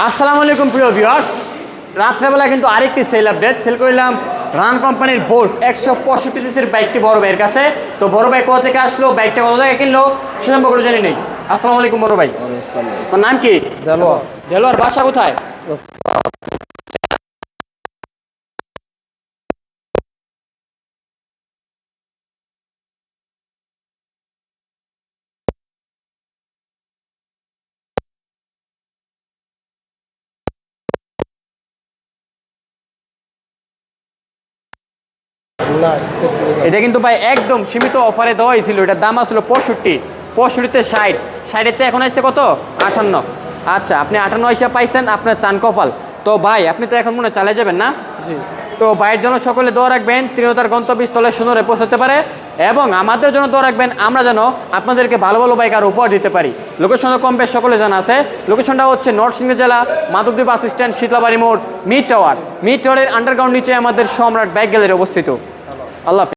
আসসালামু আলাইকুম প্রিয় ভিউয়ার্স, রাত্রেবেলা কিন্তু আরেকটি সেল আপডেট সেল করলাম রান কোম্পানির বোল্ট 165 সিসির বাইকটি বড় ভাইয়ের কাছে। তো বড় ভাই কোথা থেকে আসলো, বাইকটা কত টাকা কিনলো সে সম্পর্কে জানি নেই। আসসালামু আলাইকুম বড় ভাই, আপনার নাম কি? দেলোয়ার। দেলোয়ার, বাসা কোথায়? এটা কিন্তু ভাই একদম সীমিত অফারে দেওয়া হয়েছিল। এটার দাম আসলো 65, 65তে 60, 60তে এখন আসছে কত 58। আচ্ছা, আপনি 58 হিসাব পাইছেন, আপনার চান কপাল। তো ভাই আপনি তো এখন মনে হয় চালিয়ে যাবেন না? জি। তো ভাইয়ের জন্য সকলে দোয়া রাখবেন তিনি তার গন্তব্যস্থলে সুন্দরে পৌঁছাতে পারে, এবং আমাদের জন্য দোয়া রাখবেন আমরা যেন আপনাদেরকে ভালো ভালো বাইক আর উপহার দিতে পারি। লোকেশনটা কম বেশ সকলে জানা আছে। লোকেশনটা হচ্ছে নরসিংদী জেলা, মাধবদী বাস স্ট্যান্ড, শীতলাবাড়ি মোড়, মিড টাওয়ার। মিড টাওয়ারের আন্ডারগ্রাউন্ড নিচে আমাদের সম্রাট বাইক গ্যালারি অবস্থিত। আল্লাহ হাফেজ।